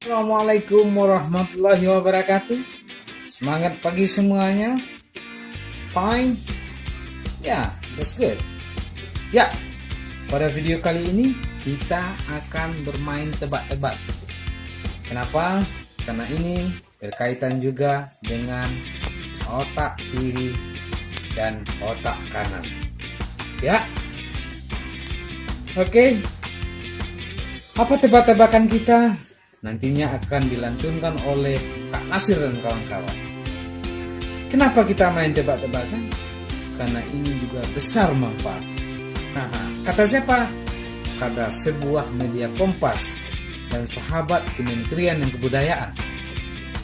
Assalamualaikum warahmatullahi wabarakatuh. Semangat pagi semuanya. Fine. Ya, that's good. Ya, pada video kali ini kita akan bermain tebak-tebak. Kenapa? Karena ini berkaitan juga dengan otak kiri dan otak kanan. Ya. Oke. Apa tebak-tebakan kita? Nantinya akan dilantunkan oleh Kak Nasir dan kawan-kawan. Kenapa kita main tebak-tebakan? Karena ini juga besar manfaat. Kata siapa? Kata sebuah media Kompas dan sahabat Kementerian yang Kebudayaan,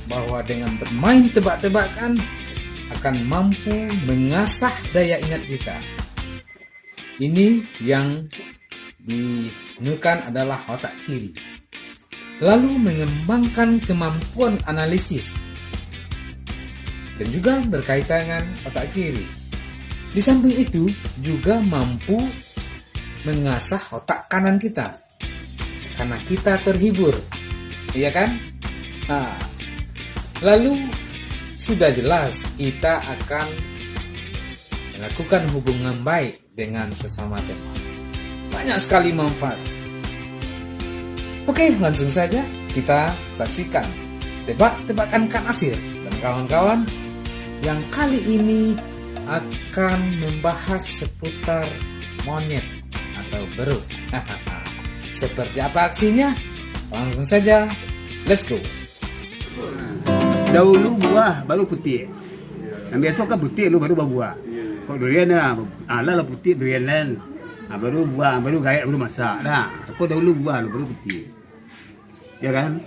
bahwa dengan bermain tebak-tebakan akan mampu mengasah daya ingat kita. Ini yang digunakan adalah otak kiri. Lalu mengembangkan kemampuan analisis dan juga berkaitan dengan otak kiri. Di samping itu juga mampu mengasah otak kanan kita karena kita terhibur, iya kan? Lalu sudah jelas kita akan melakukan hubungan baik dengan sesama teman. Banyak sekali manfaat. Oke, langsung saja kita saksikan tebak-tebakan Kak Nasir dan kawan-kawan yang kali ini akan membahas seputar monyet atau beruk. Seperti apa aksinya? Langsung saja, let's go. Dahulu buah baru putih. Yang besok kan putih lu baru buah. Kalau durian lah putih durian lain. Baru buah, baru gayak, baru masak dah. Kalau dahulu buah lu baru putih. Ya kan?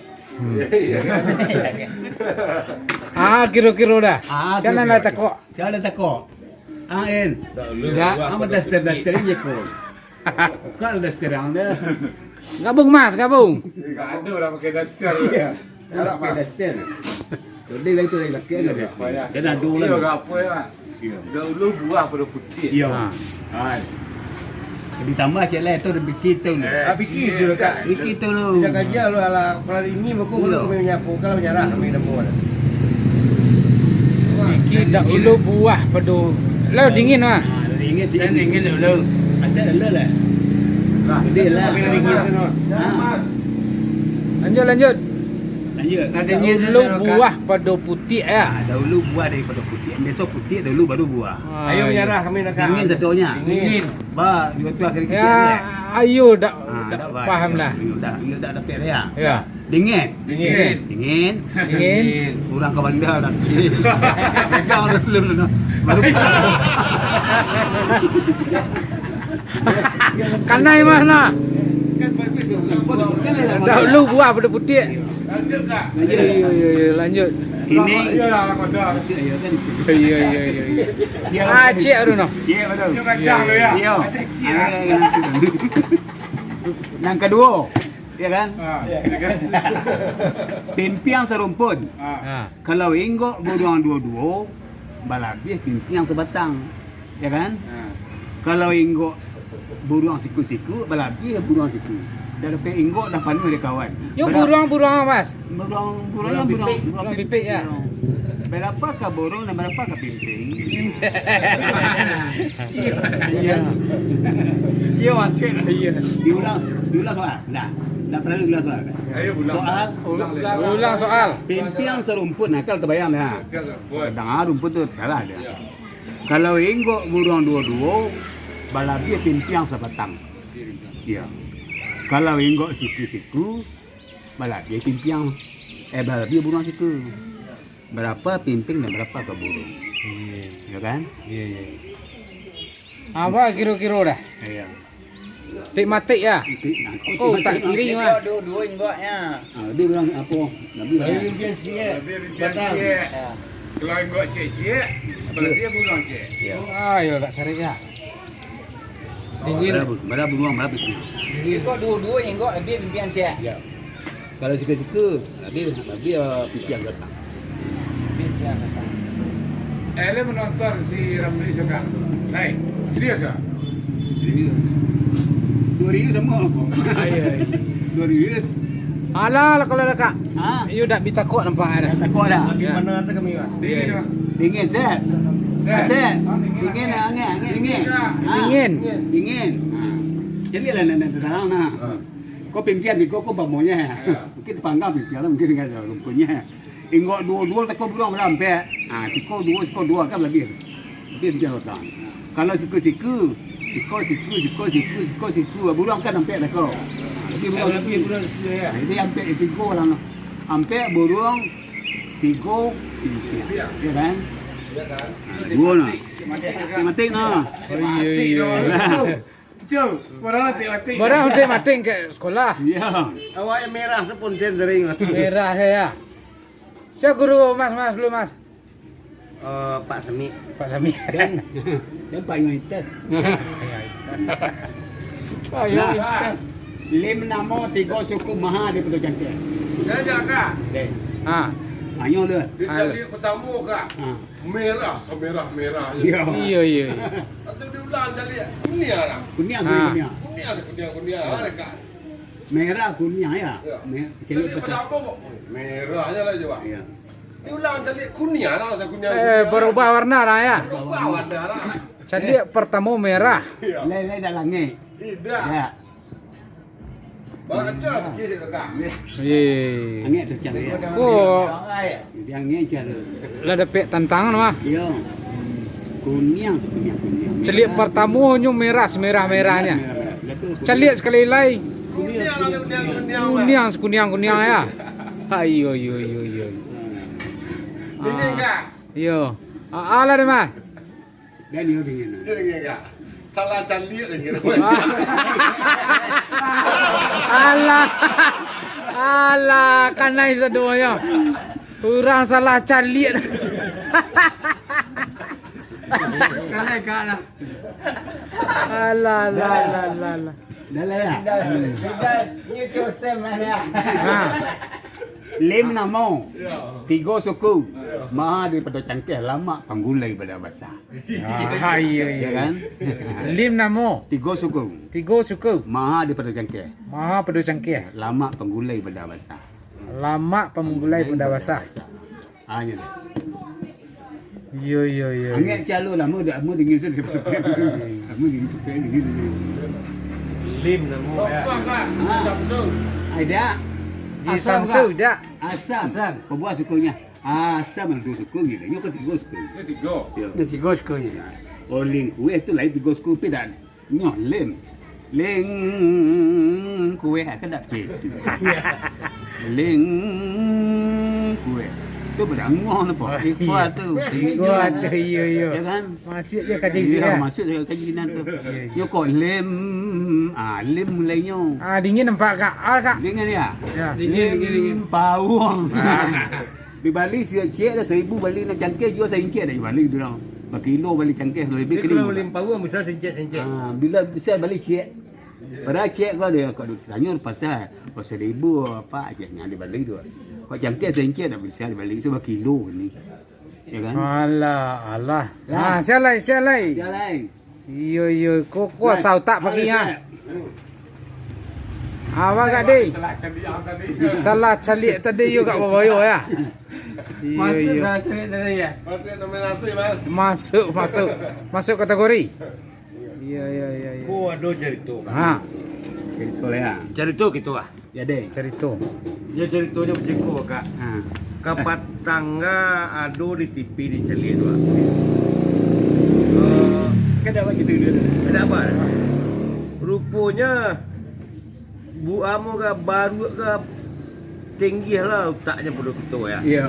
Kira-kira dah. Siapa nak takut? Siapa takut? En. Ya. Apa daster je kau? Kalau daster anda. Gabung mas, gabung. Enggak ada orang pakai daster. Iya. Orang pakai daster. Jadi lah itu lagi dia ada. Dia nak dulu lah. Enggak apa ya. Dahulu buah pada putih. Iya. Ditambah cek lah tu bikin tu. Bikin je kak. Bikin tu lu. Jangan kerja lu ala kalau ini aku belum menyapu kalau menyerah kami nemu. Bikin dahulu buah pedu. Lo dingin mah. Dingin dulu. Asal dulu lah. Gede lah. Kami dingin tu no. Lanjut. Lanjut. Dingin dulu buah pedu putih ya. Dahulu buah daripada putih. Besok putih dahulu baru buah. Ayo menyerah kami nak. Dingin satunya. Dingin. Ba, juga tu akhir kecil. Ya, ayo dak paham dah. Dah dapat ya. Ya. Dingin. Dingin. Kurang ke bandar dah. Jangan dulu. Baru. Kanai mana? Dahulu buah pedu putih. Lanjut kak. Lanjut. Ini. Iyalah orang ada. Iya. Cik aduh no. Ya betul. Dia kacang lu ya. Iya. Yang kedua, ya kan? Pimpiang serumput. Kalau inggok buruang dua-dua, balabih pimpiang sebatang, ya kan? Kalau inggok buruang siku-siku, balabih buruang siku. Dah dapat inggok dah penuh dia kawan. Yo buruang mas. Burung pipik ya. Berapakah burung dan berapakah pimping? Iya masuk. Iya. Diulang soal. Dah pernah diulang soal. Ayo Soal. Ulang soal. Pimpiang serumput, nah kalau terbayang dah. Dengar rumput tu salah dia. Kalau inggok burung dua-dua, balabia pimpiang sebatang. Iya. Kalau inggok siku-siku, balabia pimpiang. Balabia burung siku. Berapa pimping dan berapa ke burung? Ya kan? Iya. Apa kira-kira dah? Iya. Tik matik ya. Kau tak kiri mah. Dua inggoknya. Dia bilang apa? Nabi bilang. Kalau enggak cek, kalau dia buang cek. Ayo tak cari ya. Dingin. Berapa buang berapa itu? Inggok dua inggok lebih pimpian cek. Ya. Kalau suka-suka, lebih pipiang datang. Pimpian datang. Ele menonton si Ramli suka. Hai, serius ah? Jadi 2 ribu semua. 2 ribu. Alah kalau ada kak. Ha? You dah bitakut nampak ada. Takut dah. Lagi mana tak kami pak? Dingin pak. Dingin set. Set. Dingin angin. Dingin. Dingin. Jadi lah nak terang nah. Kau pimpian di kau bamonya. Mungkin panggang pimpian lah mungkin enggak ada rumputnya. Ingok dua tak kau burung sampai. Siko dua kan lebih. Lebih dia orang. Kalau siku burung kan sampai dah kau. Lebih burung lebih. Jadi sampai tiga orang. Sampai burung tiga pimpian. Ya kan? Dua nak. Mati nak. Jom, orang mati. Barang untuk mating ke sekolah. Ya. Awak yang merah sepun sering. Merah saya. Siapa guru mas dulu mas? Pak Semi. Pak Sami. Dan Pak United. Oh ya. Lim nama tiga suku maha di Pulau Jangkir. Dah kak. Deh. Ah. Ayo le. Dia cari pertama kak. Merah, semerah-merah. Ya. Iya. Atau dia ulang cari kuning lah. Kuning Kuning kak. Merah kuning ya. Cari pertama kok. Merah je lah coba. Ya. Dia ulang cari kuning lah. Kuning. Berubah warna lah ya. Berubah warna lah. Jadi pertama merah. Lai dah langit. Tidak. Ya. Baca pergi kak. Ye. Angin tu cara. Oh, Dia angin cara. lah dapat tantangan mah. Ya. Kuning sebenarnya kuning. Celik pertama nyu merah semerah-merahnya. Celik sekali lagi. Kuning ya. Ayo. Dingin kak. Yo. Alah deh mas. Dan dia dingin. Dingin kak. Salah cari lagi. Alah, kanai semuanya. Kurang salah calik. Kanai kana. Alah. Dah lah ya. Ni Joseph mana? Lim nama. Tiga suku. Maha daripada Cangkih lama panggulai pada bahasa. Ya Iya. kan? Lim namo. Tiga suku. Tiga suku. Maha daripada Cangkih. Maha pedu cangkih. Lama panggulai pada bahasa. Lama pemulai pendawasa. Hanya. Yo. Angin calon lama dah amu dingin sedih. Amu dingin tu dingin. Lim nama ya. Kak. Samsung. Ada. Di Samsu dak. Asam. Pembuat sukunya. Asam ada dua suku ni. Nyo ketiga suku. Ini tiga. Ya. Tiga sukunya. Oling kue tu lain tiga suku pedan. Nyo lem. Leng kue akan dak cik. Leng kue. Tu berangoh nampak. Ikwa tu. Tiga ada yo. Ya kan? Masuk je kaji Ya, dia. masuk saya kaji nan tu. Yo kok lem. Lem mulainya. Dingin nampak kak. Kak. Dengan ya? Ya. Dingin. Pawang. Di Bali saya cek dah 1000 Bali nak cangkir jual saya cek dah di Bali tu dah. Berkilo Bali cangkir lebih Dia kering. kalau lim pau mesti sencet. Bila bisa Bali cek. Pada cek kau dia kau tanya pasal ribu apa aja yang di Bali tu. Kau cangkir saya cek dah bisa di Bali sebab kilo ni. Ya kan? Alah. Sialai. Jalan. Yo. Kok sau tak pagi ha. Awak kat deh. Salah cari yang tadi. Salah calik tadi yo kat bawah yo ya. Masuk Yo. salah cari tadi ya. Masuk nominasi mas. Masuk kategori. Iya. Ko ada cerita. Ha, Itu lah ya. Cerita gitu ah. Ya deh. cerita. Dia ceritanya macam ko kak. Kapat tangga ada di TV di Celik tu. Kan dah baca dulu. Ada apa? Rupanya Bu Amo ke baru ke tinggi lah taknya pada kita ya. Ya.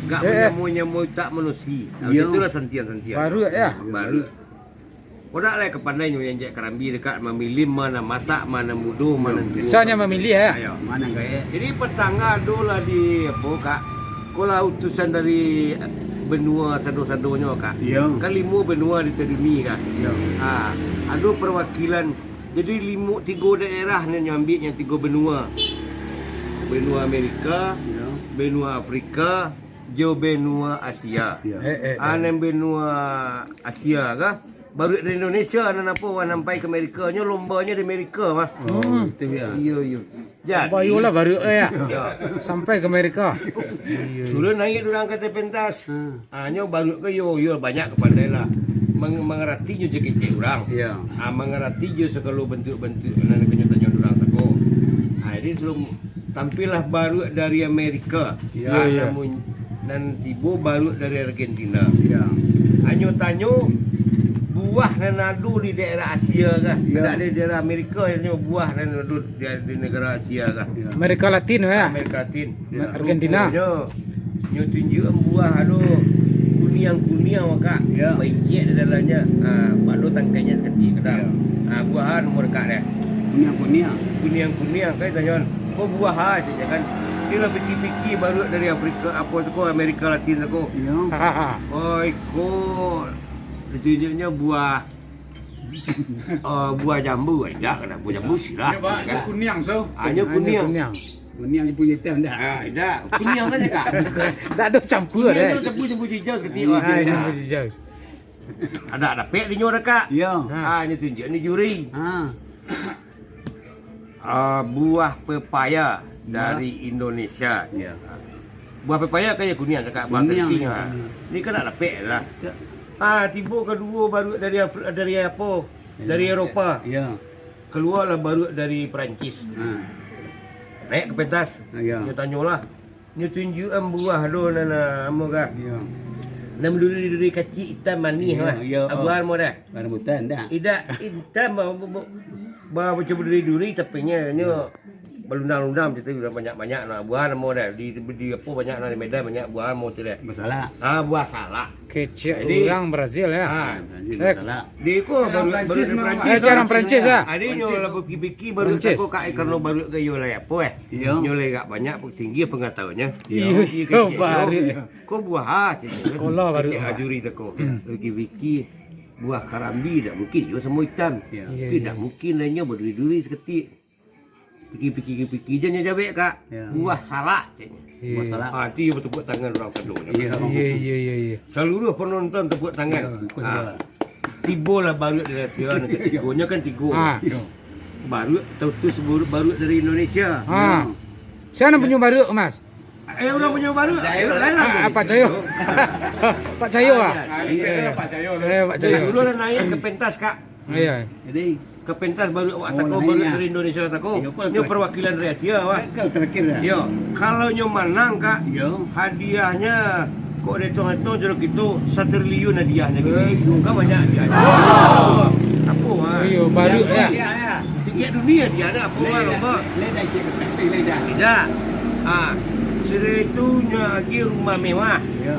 Gak menyamui tak manusia. Ya. Itulah santian. Baru ya. Baru. Kau nak lah kepandai yang jek kerambi dekat memilih mana masak, mana mudu, mana Misalnya memilih ya. Ayo. Mana gaya? Jadi petangga adalah di apa kak? Kalau utusan dari benua sado-sadonya kak. Ya. Kan 5 benua diterima kak. Ya. Ada perwakilan. Jadi 3 daerah yang ambil yang 3 benua. Benua Amerika, Ya. benua Afrika, jo benua Asia. Ya. Anem benua Asia kah? baru dari Indonesia dan apa sampai ke Amerika nya lombanya di Amerika mah. Oh, itu ya. Iya. Jadi Bayolah baru ya. ya, Sampai ke Amerika. suruh naik durang kata pentas. Nyo baru ke yo banyak kepada lah. Mengerti je kecil orang. Iya. Mengerti je sekalo bentuk-bentuk nan kenyataan durang tako. Jadi sebelum tampillah baru dari Amerika. Iya. Dan tibo baru dari Argentina. Iya. Tanyo buah nanadu di daerah Asia kah? Ya. Tidak di daerah Amerika yang buah nanadu di negara Asia kah? Ya. Amerika Latin ya. Amerika Latin. Ya. Argentina. Nyo tunjuk buah kuning kak. Ya. Baik di dalamnya. Baru tangkainya kecil kedal. Buahan mereka deh. Kuning. Kuning kayak tanyakan. Oh buah aja kan. Dia lah fikir baru dari Afrika apa tu ko Amerika Latin tu ko. Iya. Oi ko tunjuknya buah buah jambu ada kena buah jambu sirah kan Kuning so. hanya kuning Kuning dia punya hitam dah. ada kuning saja kak Tak ada campur kuning deh. tu jambu hijau seketik Jauh. ada pek di nyo kak Iya. ini tunjuk ni juri Ha. buah pepaya dari Indonesia Iya. buah pepaya kayak kuning kak buah Kuning. kering ni kan ada pek lah tiba kedua baru dari apa dari Eropah Iya. keluarlah baru dari Perancis naik ke pentas Ya. dia tanyalah dia tunjuk buah do nana amo ka Iya. nam duri kecil hitam manis Ya, lah ya, abuan mo dah Rambutan dah. tidak hitam macam duri tapi nya berlundang-lundang macam tu banyak-banyak nak buah mo dah di apa banyak nak di Medan banyak buah mo tu dah Masalah. buah salak Kecil Jadi- orang Brazil ya. Masalah. dia ko baru dari Perancis Orang Perancis lah. ada nyo lah fikir baru Perancis. aku kak kerana baru ke yo lah apa Iya. nyo le banyak tinggi pengetahuannya Iya, baru. ko buah Sekolah baru. ajuri tako fikir buah karambi dah mungkin yo semua hitam Ya. tidak mungkin lainnya berduri-duri seketik fikir je nya jabe kak Ya. buah salak Buat salah. tu yo bertepuk tangan orang kedua Iya. Iya. seluruh penonton tepuk tangan tibolah baru dari Asia ketigonya kan tigo baru tahu baru dari Indonesia Siapa punya baru Mas? orang punya baru lain lah Pak Cayo. Pak Cayo ah. Pak Cayo. Pak Cayo. dulu lah naik ke pentas kak Iya. Jadi ke pentas baru awak tako naik baru ya. dari Indonesia tako Iya, kau- nyo perwakilan dari Asia wah kau kira-kira. yo kalau nyo menang kak Yo. hadiahnya kok hitung-hitung jeruk itu 1 triliun hadiahnya gitu kan banyak hadiahnya apa wah Iya, baru ya. tiket dunia dia ada apa wah lomba Leda cik ke tepi leda. tidak sudah itu lagi rumah mewah Yo.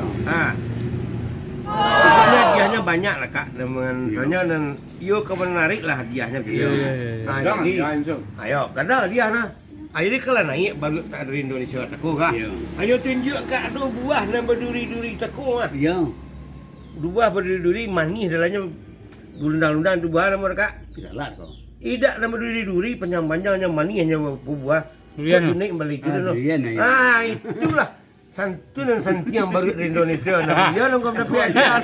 pokoknya hadiahnya banyak lah kak dengan soalnya dan yo menarik lah hadiahnya gitu Iya. Jangan jadi jangan so. ayo kadang hadiah nah akhirnya kalau naik baru tak dari Indonesia tako kak Iya. ayo tunjuk kak ada buah dan berduri-duri tako mah Yo. buah berduri-duri manis dalamnya lundang-lundang tu buah nama kak Salah kau. tidak nama duri-duri panjang-panjangnya manisnya buah Durian, tu naik balik itu durian, ya. itulah santun dan santi yang baru dari Indonesia nah dia nongkrong tapi aja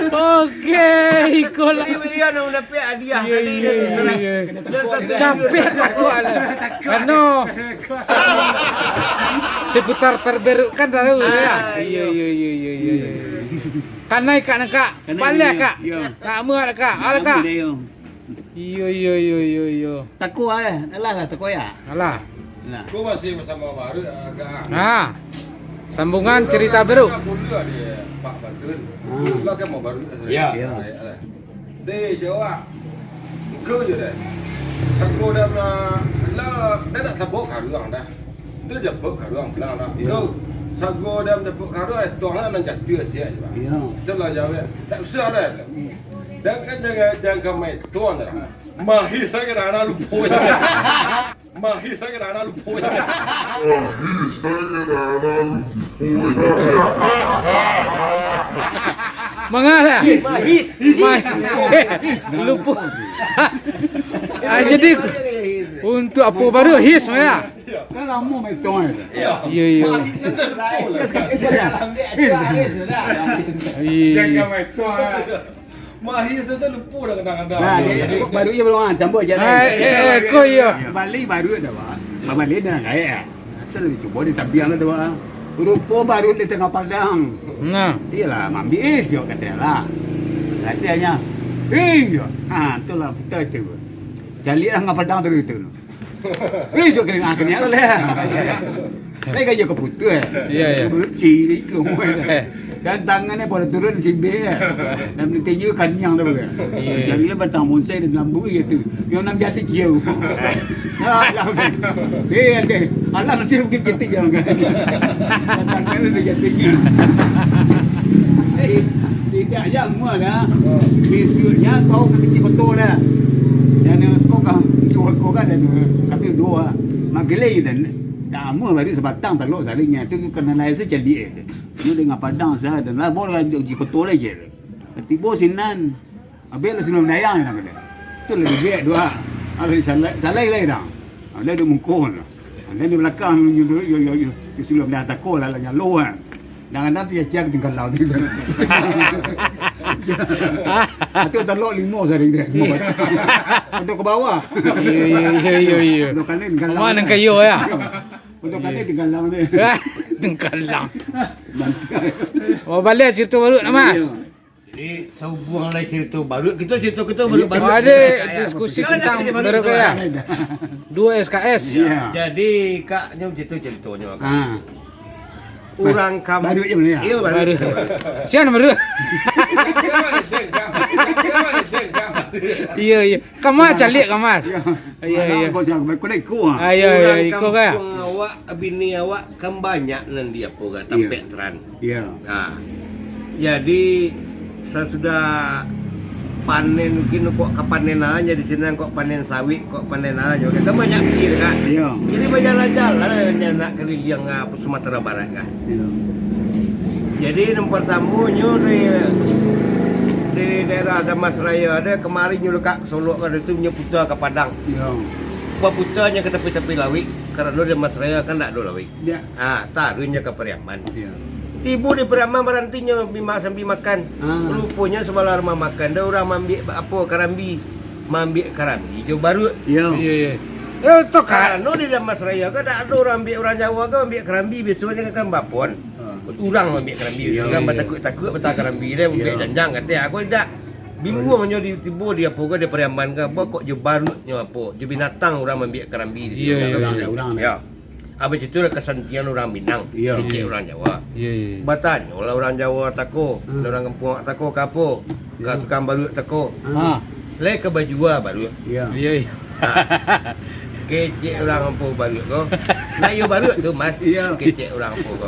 Oke, ikolah. dia nong tapi hadiah tadi Capek aku ala. Karena seputar perberukan tahu ya. Iya. Kan naik kak nak balik kak. Kak muat kak. Ala kak. Iya. Takut lah takut ya. Alah. Nah. Aku masih bersama baru agak. Nah. Sambungan cerita baru. Kuliah dia Pak Basun. Lo kan mau baru. Ya. Dia jawab. Kau je dah. Aku dah dah tak tabuk karuang dah. Tu je tabuk karuang belang dah. Kau sago dah tabuk karuang tuang lah nak jatuh aja je. Iya. Itulah jawab. Tak usah dah. Dan kan jangan kami tuan dah. Mahir saya kena anak lupa je. Mahir saya kena anak lupa je. Mengala. Lupa. Jadi untuk apa baru his ya. Kan lama metong ya. Ya. Ya, ya. Mati sentuh pula. Iya. metong. Mati sentuh lupa dah kadang-kadang. Nah, dia baru je belum campur je. Kau ya. Balik baru dah pak. Balik dah kaya. Asal dia cuba dia tabiang dah pak. Rupa baru di tengah padang. Nah. Iyalah, ambil es je katanya. Katanya, je. Tu lah kita tu. Jali lah padang tu itu. Jo kena kena lah. Saya kerja keputus. Ya, ya. Ciri tu. Dan tangannya pada turun simbe. Dan tinju kanyang tu. Jali lah batang bonsai dan lambu gitu. Yang nak jadi jauh. Alah. Ada. Alah nasib kita jangan. Tangannya dia jadi. Tidak yang semua dah. Besoknya kau kecil betul dah. Yang kau kan ada tapi dua. Magelai dan dah semua baru sebatang telur salingnya tu kena lain saja dia. Ni dengan padang saya dan lah boleh jadi betul aja. Tiba sinan. Habis senang dayang yang kena. Tu lebih baik dua. Ada salah lagi dah. Ada di mungkon. Ada di belakang yo sebelum dah takut lah nyalo kan. Jangan nanti cek tinggal laut itu. Itu telur lima sehari dia. Untuk ke bawah. Iya. Untuk kanan tinggal laut. Mana kayu ya? Untuk kanan tinggal laut dia. Tengkalang. Oh, balik cerita baru nak Mas. Jadi sehubungan lain cerita baru kita baru Ada diskusi tentang baru ya. 2 SKS. Ya. Jadi kaknya ceritanya kan. Ah. Orang kampung Baru je mana ya? Iya Baru. Siapa baru? Iya. Kamu calik kamu Mas. Iya. Kau jangan kau nak ikut. Iya, Orang ikut kan. kampung awak bini awak kan banyak nan dia apa tampek teran. Ya. Nah. Jadi saya sudah panen mungkin kok kepanen aja di sini kok panen sawit kok panen aja kita banyak pikir kan. Ya. Jadi berjalan-jalan nak keliling Sumatera Barat kan. Ya. Jadi yang pertama di daerah Damas Raya ada kemarin nyu dekat Solo ada tu punya putar ke Padang. Ya. Buat putarnya ke tepi-tepi lawik kerana Damas Raya kan tak ada lawik. Ya. Taruhnya ke Periaman. Ya. Tiba di Periaman berhentinya sambil makan. Rupanya sebelah rumah makan ada orang ambil apa karambi. Ambil karambi jo baru. Ya. Iya. Tu kan. Kerana di Damas Raya kan tak ada orang ambil orang Jawa kan ambil karambi biasanya kan bapon. Orang ambil kerambi. Ya, Orang ya. bertakut-takut betul kerambi dia ambil Ya. janjang kata aku tidak. Bingung di tiba dia apa dia Periaman ke apa kok je barutnya apa. Je binatang orang ambil kerambi di Ya, situ. orang. Ya. Habis itu lah kesantian orang Minang, Ya. kecil orang Jawa. Iya. Bertanya lah orang Jawa tako, orang kampung tako ke apa? Ke tukang barut tako. Ha. Le ke bajua barut. Ya. Iya. Kecil orang kampung barut ko. Nak yo barut tu Mas. Ya. Kecil orang kampung ko.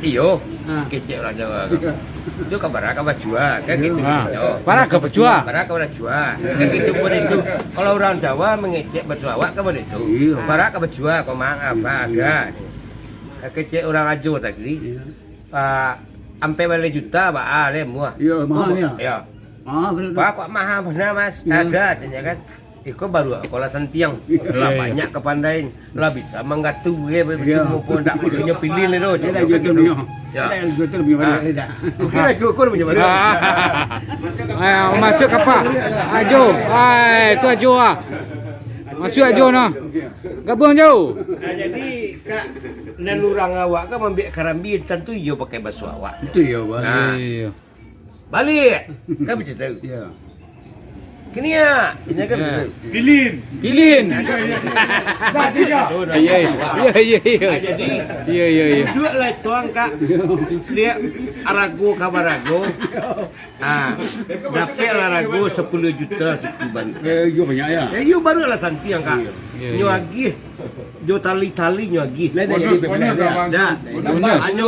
Iyo, Ha. kecil orang Jawa ko. Itu ke barak ke bajua, kan gitu. Ha. Yo. Barak ke bajua. Barak ke bajua. Kan gitu pun itu. Kalau orang Jawa mengecek baju awak ke mana itu? Iya. Barak ke bajua, kau mang apa ada. Kecil orang ajo tadi. Sampai balik juta ba le muah. Ya, mahal ya. Ya. Betul. Pak kok mahal benar Mas? Ya. Ada tanya kan. Iko baru sekolah sentiang. Lah Ya. banyak kepandaian. Lah bisa menggatu ya Ya. pun tak punya pilih le Dia dah jual punya. Ya. Dia dah jual punya balik dah. Mungkin dah cukup punya baru. Masuk apa? Ajo. Tu ajo ah. Masuk ajo no. Gabung jauh. Jadi kak dan orang awak kan ambil karambi tentu yo pakai basuh awak. Itu ya, Bang. Iya. Balik. Kan macam tu. Ya. Kini ya. Ini kan Ya. betul. Pilihin. Iya. Iya. Jadi Iya. duduk lah tuang kak. Dia arago kabar arago. Dapat lah arago 10 juta sekiban. Yo banyak ya. Ya you baru lah santi yang kak. Iya. Nyu agih. Jo tali-tali nyu agih. Lah dah jadi Bonus sama. Dah. Bonus. Hanya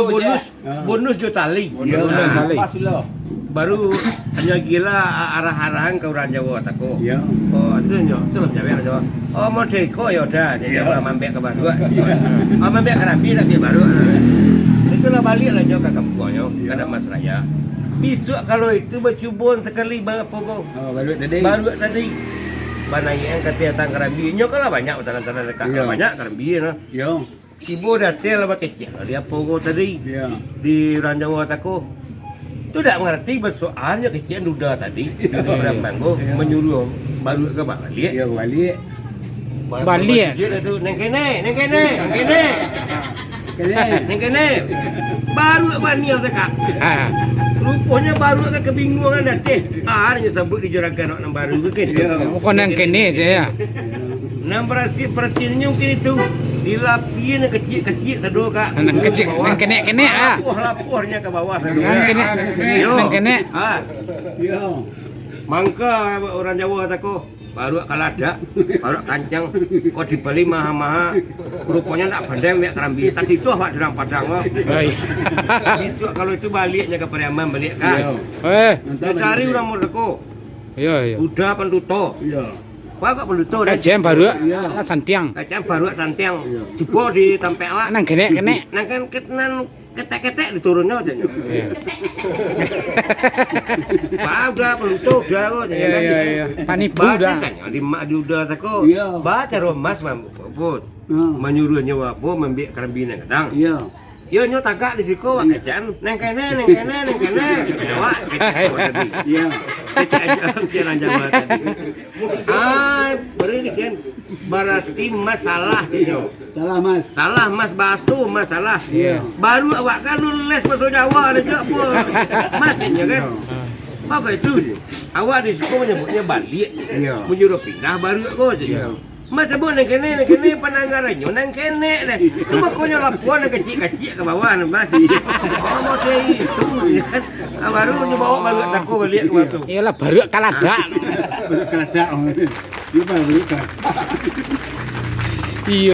bonus jo tali. Ya, Pas lah. Baru hanya gila arah-arahan ke orang Jawa tako. Ya. Oh, itu nyo, itu lah Jawa Jawa. Oh, mau deko ya udah, jadi orang mambek ke baru. Oh, mambek ke Rambi lagi baru. Itulah balik lah nyo ke kampungnya, ke Damas Raya. Besok kalau itu bercubun sekali berapa kau? Oh, baru tadi. Baru tadi. banai yang kata tang karambi nyo kala banyak tanah-tanah dekat Iya. banyak karambi no. Ya. Ibu dah tel apa kecil dia pogo tadi Ya. di orang Jawa tako. Tu tak mengerti persoalannya kecil duda tadi di orang Bangko menyuruh baru ke balik. Ya balik. Balik. Dia tu neng kene. Kene. Neng kene. Baru apa ni yang sekak. Ha. Rupanya baru agak kebingungan dah teh. Hanya sebut di juragan orang baru ke gitu. Ya. Bukan yang kene saya. Nambrasi pertinya mungkin itu dilapin kecil-kecil sedo kak. Nang kecil, nang kene ah. Lapornya ke bawah sedo. Nang kene. Yo. Nang kene. Ah, Ya. mangka orang Jawa tako baru kalada, baru kancang, kok dibeli maha-maha, rupanya nak bandeng mek kerambi. Tadi itu awak dirang padang wah. Baik. Besok kalau itu baliknya ke Pariaman balik kan. Dia cari orang Mordeko. Yo. Udah pentuto. Ya. Wah kok pentuto dah. Kajian baru lah santiang. Kacang baru santiang. Jebol di tempel lah. Nang kene. Nang kan ketek-ketek diturunnya aja. Pak udah pentuto udah kok. Iya. Panibu Baca dah. kan di mak udah tako. Iya. Baca romas mampus. Ah. Menyuruhnya wapo membik kerambina kadang. Ya. Yo nyo tagak di siku wak kecaan neng kene. Wak kecaan tadi. Ya. Kecaan jalan Jawa tadi. Ah, beri kan. Berarti masalah nyo. Salah Mas. Salah Mas Basu masalah. Iya. Baru awak kan nulis bahasa Jawa ada juga apa. Mas ya kan. Maka itu awak di situ menyebutnya balik. Iya. Menyuruh pindah baru kok aja. Mas sebut nang kene penanggarannya nang kene deh. Cuma konya lapuan nang kecil-kecil ke bawah nang Mas. Oh mau itu ya kan. Baru nyoba baru tako balik ke batu. Iyalah baru kalada. Kerada. Dia baru kerada. Iya.